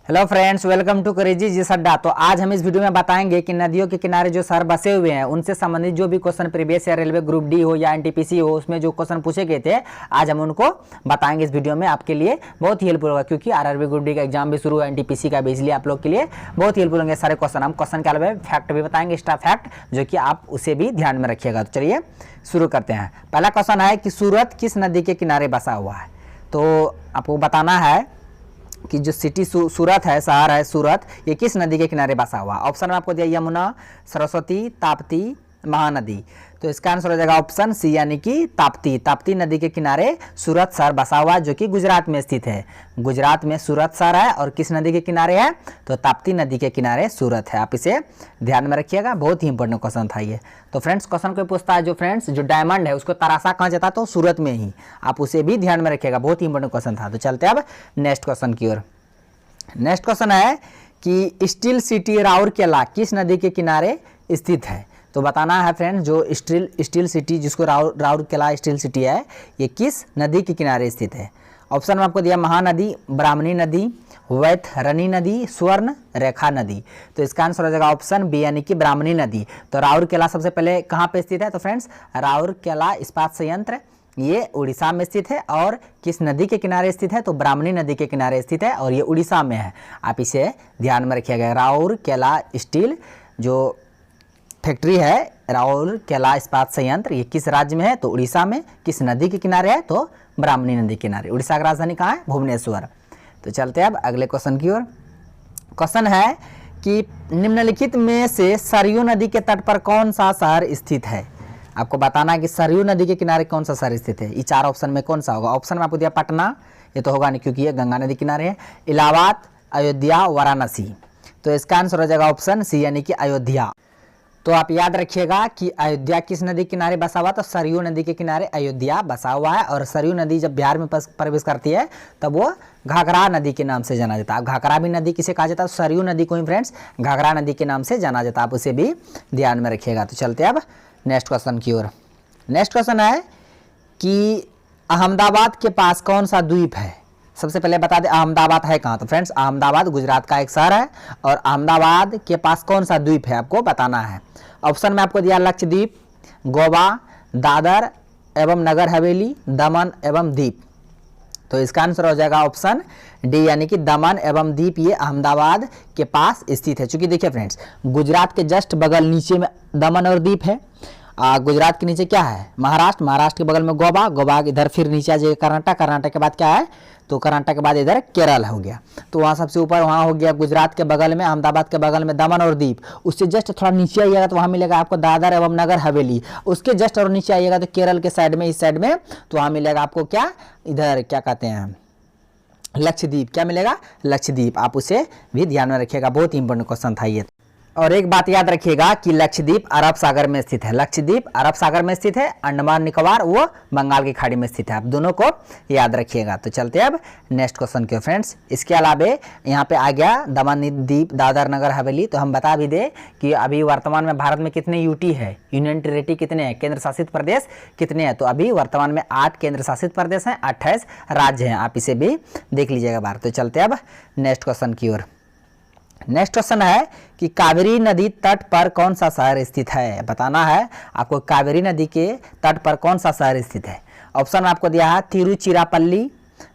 Hello friends, welcome to crazy ji अड्डा। तो आज हम इस वीडियो में बताएंगे कि नदियों के किनारे जो शहर बसे हुए हैं उनसे संबंधित जो भी क्वेश्चन प्रीवियस या रेलवे ग्रुप डी हो या एनटीपीसी हो उसमें जो क्वेश्चन पूछे गए थे आज हम उनको बताएंगे इस वीडियो में। आपके लिए बहुत ही हेल्पफुल होगा क्योंकि आरआरबी ग्रुप डी का एग्जाम भी शुरू हुआ, एनटीपीसी का भी, इसलिए आप लोग के लिए बहुत ही हेल्पफुल होंगे सारे क्वेश्चन। हम क्वेश्चन के अलावा फैक्ट भी बताएंगे, एक्स्ट्रा फैक्ट, जो कि आप उसे भी ध्यान में रखिएगा। तो चलिए शुरू करते हैं। पहला क्वेश्चन है कि सूरत किस नदी के किनारे बसा हुआ है। तो आपको बताना है कि जो सिटी सूरत है, शहर है सूरत, ये किस नदी के किनारे बसा हुआ। ऑप्शन में आपको दिया यमुना, सरस्वती, ताप्ती, महानदी। तो इसका आंसर हो जाएगा ऑप्शन सी यानी कि ताप्ती। ताप्ती नदी के किनारे सूरत शहर बसा हुआ है जो कि गुजरात में स्थित है। गुजरात में सूरत शहर है और किस नदी के किनारे है, तो ताप्ती नदी के किनारे सूरत है। आप इसे ध्यान में रखिएगा, बहुत ही इंपॉर्टेंट क्वेश्चन था ये। तो फ्रेंड्स क्वेश्चन कोई पूछता है जो फ्रेंड्स जो डायमंड है उसको तराशा कहाँ जाता है, तो सूरत में ही, आप उसे भी ध्यान में रखिएगा, बहुत ही इंपॉर्टेंट क्वेश्चन था। तो चलते अब नेक्स्ट क्वेश्चन की ओर। नेक्स्ट क्वेश्चन है कि स्टील सिटी राउरकेला किस नदी के किनारे स्थित है। तो बताना है फ्रेंड्स जो स्टील सिटी जिसको राउरकेला स्टील सिटी है ये किस नदी के किनारे स्थित है। ऑप्शन में आपको दिया महानदी, ब्राह्मणी नदी, वैतरणी नदी, स्वर्ण रेखा नदी। तो इसका आंसर हो जाएगा ऑप्शन बी यानी कि ब्राह्मणी नदी। तो राउरकेला सबसे पहले कहाँ पे स्थित है, तो फ्रेंड्स राउरकेला इस्पात संयंत्र ये उड़ीसा में स्थित है और किस नदी के किनारे स्थित है, तो ब्राह्मणी नदी के किनारे स्थित है और ये उड़ीसा में है। आप इसे ध्यान में रखिएगा। राउरकेला स्टील जो फैक्ट्री है, राउरकेला इस्पात संयंत्र, ये किस राज्य में है, तो उड़ीसा में। किस नदी के किनारे है, तो ब्राह्मणी नदी के किनारे। उड़ीसा की राजधानी कहाँ है, भुवनेश्वर। तो चलते हैं अब अगले क्वेश्चन की ओर। क्वेश्चन है कि निम्नलिखित में से सरयू नदी के तट पर कौन सा शहर स्थित है। आपको बताना है कि सरयू नदी के किनारे कौन सा शहर स्थित है। ये चार ऑप्शन में कौन सा होगा। ऑप्शन में आपको दिया पटना, ये तो होगा नहीं क्योंकि ये गंगा नदी किनारे है, इलाहाबाद, अयोध्या, वाराणसी। तो इसका आंसर हो जाएगा ऑप्शन सी यानी कि अयोध्या। तो आप याद रखिएगा कि अयोध्या किस नदी के किनारे बसा हुआ, तो सरयू नदी के किनारे अयोध्या बसा हुआ है। और सरयू नदी जब बिहार में प्रवेश करती है तब वो घाघरा नदी के नाम से जाना जाता है। घाघरा भी नदी किसे कहा जाता है, सरयू नदी को ही फ्रेंड्स घाघरा नदी के नाम से जाना जाता है। आप उसे भी ध्यान में रखिएगा। तो चलते अब नेक्स्ट क्वेश्चन की ओर। नेक्स्ट क्वेश्चन है कि अहमदाबाद के पास कौन सा द्वीप है। सबसे पहले बता दें अहमदाबाद है कहाँ, तो फ्रेंड्स अहमदाबाद गुजरात का एक शहर है और अहमदाबाद के पास कौन सा द्वीप है आपको बताना है। ऑप्शन में आपको दिया लक्षद्वीप, गोवा, दादर एवं नगर हवेली, दमन एवं दीप। तो इसका आंसर हो जाएगा ऑप्शन डी यानी कि दमन एवं दीप, ये अहमदाबाद के पास स्थित है। चूंकि देखिए फ्रेंड्स गुजरात के जस्ट बगल नीचे में दमन और दीप है। गुजरात के नीचे क्या है, महाराष्ट्र, महाराष्ट्र के बगल में गोवा, गोवा इधर फिर नीचे आ जाएगा कर्नाटक, कर्नाटक के बाद क्या है, तो कर्नाटक के बाद इधर केरल हो गया। तो वहाँ सबसे ऊपर वहाँ हो गया गुजरात के बगल में, अहमदाबाद के बगल में दमन और दीप। उससे जस्ट थोड़ा नीचे आइएगा तो वहाँ मिलेगा आपको दादर एवं नगर हवेली। उसके जस्ट और नीचे आइएगा तो केरल के साइड में, इस साइड में, तो वहाँ मिलेगा आपको क्या, इधर क्या कहते हैं, लक्षद्वीप। क्या मिलेगा, लक्षद्वीप। आप उसे भी ध्यान में रखिएगा, बहुत ही इंपॉर्टेंट क्वेश्चन था ये। और एक बात याद रखिएगा कि लक्षद्वीप अरब सागर में स्थित है। लक्षद्वीप अरब सागर में स्थित है, अंडमान निकोबार वो बंगाल की खाड़ी में स्थित है। आप दोनों को याद रखिएगा। तो चलते अब नेक्स्ट क्वेश्चन के फ्रेंड्स। इसके अलावा यहाँ पे आ गया दमन द्वीप, दादर नगर हवेली। तो हम बता भी दें कि अभी वर्तमान में भारत में कितने यूटी है, यूनियन टेरिटरी कितने हैं, केंद्र शासित प्रदेश कितने हैं। तो अभी वर्तमान में 8 केंद्र शासित प्रदेश हैं, 28 राज्य हैं। आप इसे भी देख लीजिएगा बाहर। तो चलते अब नेक्स्ट क्वेश्चन की ओर। नेक्स्ट क्वेश्चन है कि कावेरी नदी तट पर कौन सा शहर स्थित है। बताना है आपको कावेरी नदी के तट पर कौन सा शहर स्थित है। ऑप्शन में आपको दिया है तिरुचिरापल्ली,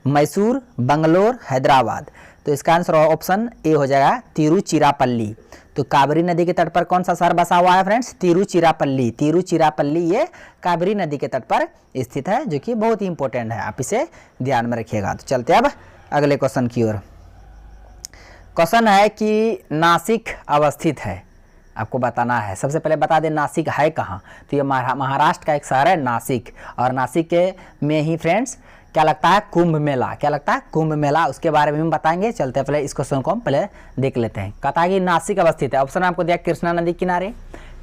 मैसूर, बंगलोर, हैदराबाद। तो इसका आंसर ऑप्शन ए हो जाएगा तिरुचिरापल्ली। तो कावेरी नदी के तट पर कौन सा शहर बसा हुआ है फ्रेंड्स, तिरुचिरापल्ली। तिरुचिरापल्ली ये कावेरी नदी के तट पर स्थित है जो कि बहुत ही इंपॉर्टेंट है। आप इसे ध्यान में रखिएगा। तो चलते अब अगले क्वेश्चन की ओर। क्वेश्चन है कि नासिक अवस्थित है, आपको बताना है। सबसे पहले बता दें नासिक है कहाँ, तो ये महाराष्ट्र का एक शहर है नासिक। और नासिक के में ही फ्रेंड्स क्या लगता है, कुंभ मेला। क्या लगता है, कुंभ मेला। उसके बारे में हम बताएंगे। चलते हैं पहले इस क्वेश्चन को हम पहले देख लेते हैं। कहता है कि नासिक अवस्थित है। ऑप्शन आपको दिया कृष्णा नदी के किनारे,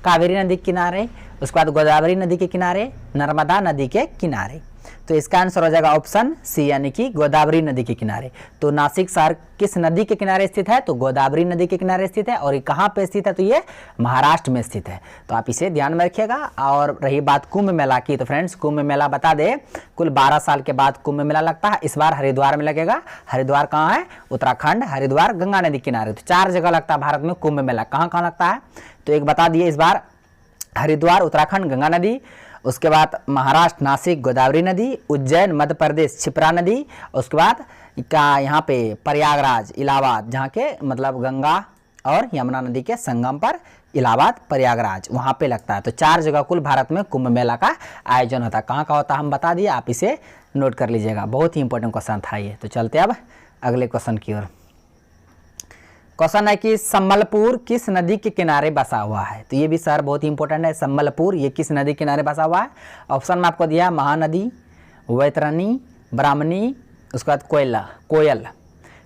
कावेरी नदी के किनारे, उसके बाद गोदावरी नदी के किनारे, नर्मदा नदी के किनारे। तो इसका आंसर हो जाएगा ऑप्शन सी यानी कि गोदावरी नदी के किनारे। तो नासिक शहर किस नदी के किनारे स्थित है? तो गोदावरी नदी के किनारे स्थित है। और ये कहाँ पे स्थित है? तो ये महाराष्ट्र में स्थित है। तो आप इसे ध्यान में रखिएगा। और रही बात कुंभ मेला की, तो फ्रेंड्स कुंभ मेला बता दे कुल 12 साल के बाद कुंभ मेला लगता है। इस बार हरिद्वार में लगेगा। हरिद्वार कहाँ है? उत्तराखंड, हरिद्वार, गंगा नदी किनारे। तो 4 जगह लगता है भारत में कुंभ मेला। कहाँ कहाँ लगता है? तो एक बता दिए इस बार हरिद्वार, उत्तराखंड, गंगा नदी। उसके बाद महाराष्ट्र नासिक गोदावरी नदी, उज्जैन मध्य प्रदेश क्षिप्रा नदी। उसके बाद का यहाँ पे प्रयागराज इलाहाबाद, जहाँ के मतलब गंगा और यमुना नदी के संगम पर इलाहाबाद प्रयागराज वहाँ पे लगता है। तो 4 जगह कुल भारत में कुंभ मेला का आयोजन होता है। कहाँ का होता है हम बता दिए, आप इसे नोट कर लीजिएगा। बहुत ही इंपॉर्टेंट क्वेश्चन था ये। तो चलते अब अगले क्वेश्चन की ओर। क्वेश्चन है कि संबलपुर किस नदी के किनारे बसा हुआ है? तो ये भी सर बहुत ही इंपॉर्टेंट है। संबलपुर ये किस नदी के किनारे बसा हुआ है? ऑप्शन में आपको दिया महानदी, वैतरणी, ब्राह्मणी, उसके बाद कोयल।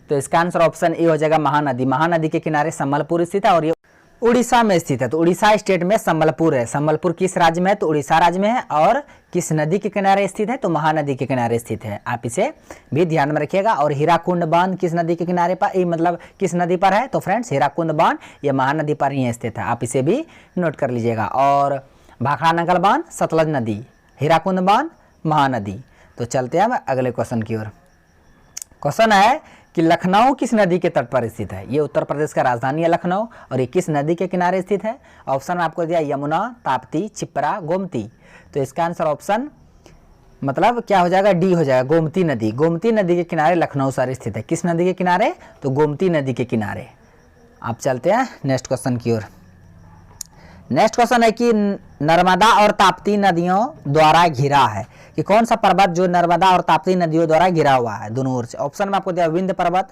तो इसका आंसर ऑप्शन ए हो जाएगा महानदी। महानदी के किनारे संबलपुर स्थित है और ये उड़ीसा में स्थित है। तो उड़ीसा स्टेट में संबलपुर है। संबलपुर किस राज्य में है? तो उड़ीसा राज्य में है। और किस नदी के किनारे स्थित है? तो महानदी के किनारे स्थित है। आप इसे भी ध्यान में रखिएगा। और हीराकुंड बांध किस नदी के किनारे पर, मतलब किस नदी पर है? तो फ्रेंड्स हीराकुंड बांध ये महानदी पर ही स्थित है। आप इसे भी नोट कर लीजिएगा। और भाखड़ा नंगल बांध सतलज नदी, हीराकुंड बांध महानदी। तो चलते हैं अब अगले क्वेश्चन की ओर। क्वेश्चन है कि लखनऊ किस नदी के तट पर स्थित है? ये उत्तर प्रदेश का राजधानी है लखनऊ। और ये किस नदी के किनारे स्थित है? ऑप्शन में आपको दिया यमुना, ताप्ती, क्षिप्रा, गोमती। तो इसका आंसर ऑप्शन मतलब क्या हो जाएगा? डी हो जाएगा, गोमती नदी। गोमती नदी के किनारे लखनऊ शहर स्थित है। किस नदी के किनारे? तो गोमती नदी के किनारे। आप चलते हैं नेक्स्ट क्वेश्चन की ओर। नेक्स्ट क्वेश्चन है कि नर्मदा और ताप्ती नदियों द्वारा घिरा है कि कौन सा पर्वत जो नर्मदा और ताप्ती नदियों द्वारा घिरा हुआ है दोनों ओर से? ऑप्शन में आपको दिया विंध्य पर्वत,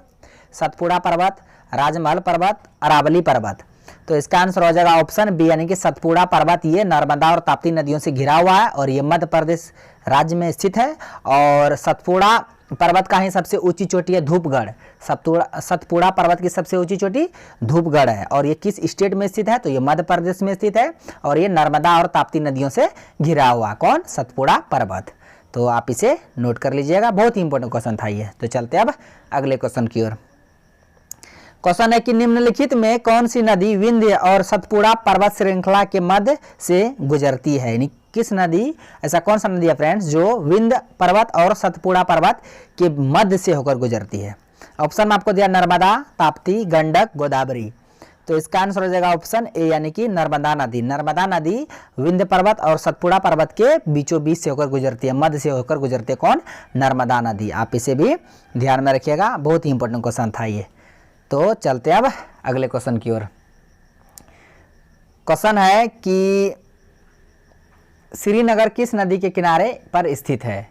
सतपुड़ा पर्वत, राजमहल पर्वत, अरावली पर्वत। तो इसका आंसर हो जाएगा ऑप्शन बी यानी कि सतपुड़ा पर्वत। ये नर्मदा और ताप्ती नदियों से घिरा हुआ है और ये मध्य प्रदेश राज्य में स्थित है। और सतपुड़ा पर्वत का ही सबसे ऊंची चोटी है धूपगढ़। सतपुड़ा पर्वत की सबसे ऊंची चोटी धूपगढ़ है। और ये किस स्टेट में स्थित है? तो ये मध्य प्रदेश में स्थित है। और ये नर्मदा और ताप्ती नदियों से घिरा हुआ कौन? सतपुड़ा पर्वत। तो आप इसे नोट कर लीजिएगा। बहुत ही इंपॉर्टेंट क्वेश्चन था ये। तो चलते अब अगले क्वेश्चन की ओर। क्वेश्चन है कि निम्नलिखित में कौन सी नदी विंध्य और सतपुड़ा पर्वत श्रृंखला के मध्य से गुजरती है? यानी किस नदी, ऐसा कौन सा नदी है फ्रेंड्स जो विंध्य पर्वत और सतपुड़ा पर्वत के मध्य से होकर गुजरती है? ऑप्शन में आपको दिया नर्मदा, ताप्ती, गंडक, गोदावरी। तो इसका आंसर हो जाएगा ऑप्शन ए यानी कि नर्मदा नदी। नर्मदा नदी विंध्य पर्वत और सतपुड़ा पर्वत के बीचों बीच से होकर गुजरती है, मध्य से होकर गुजरती है कौन? नर्मदा नदी। आप इसे भी ध्यान में रखिएगा। बहुत ही इंपॉर्टेंट क्वेश्चन था ये। तो चलते अब अगले क्वेश्चन की ओर। क्वेश्चन है कि श्रीनगर किस नदी के किनारे पर स्थित है?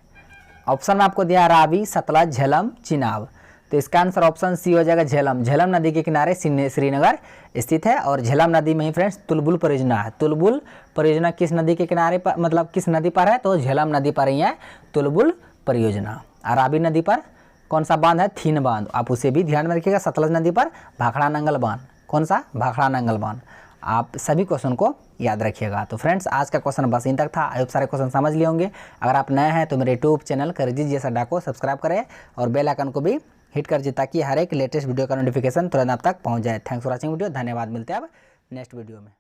ऑप्शन में आपको दिया रावी, सतलज, झेलम, चिनाब। तो इसका आंसर ऑप्शन सी हो जाएगा झेलम। झेलम नदी के किनारे श्रीनगर स्थित है। और झेलम नदी में ही फ्रेंड्स तुलबुल परियोजना है। तुलबुल परियोजना किस नदी के किनारे पर, मतलब किस नदी पर है? तो झेलम नदी पर ही है तुलबुल परियोजना। रावी नदी पर कौन सा बांध है? थीन बांध। आप उसे भी ध्यान में रखिएगा। सतलज नदी पर भाखड़ा नंगल बांध। कौन सा? भाखड़ा नंगल बांध। आप सभी क्वेश्चन को याद रखिएगा। तो फ्रेंड्स आज का क्वेश्चन बस इन तक था। आई होप सारे क्वेश्चन समझ लिए होंगे। अगर आप नए हैं तो मेरे यूट्यूब चैनल करिजी जीएस अड्डा को सब्सक्राइब करें और बेल आइकन को भी हिट कर दीजिए ताकि हर एक लेटेस्ट वीडियो का नोटिफिकेशन तुरंत आप तक पहुंच जाए। Thanks for watching video. धन्यवाद। मिलते हैं अब नेक्स्ट वीडियो में।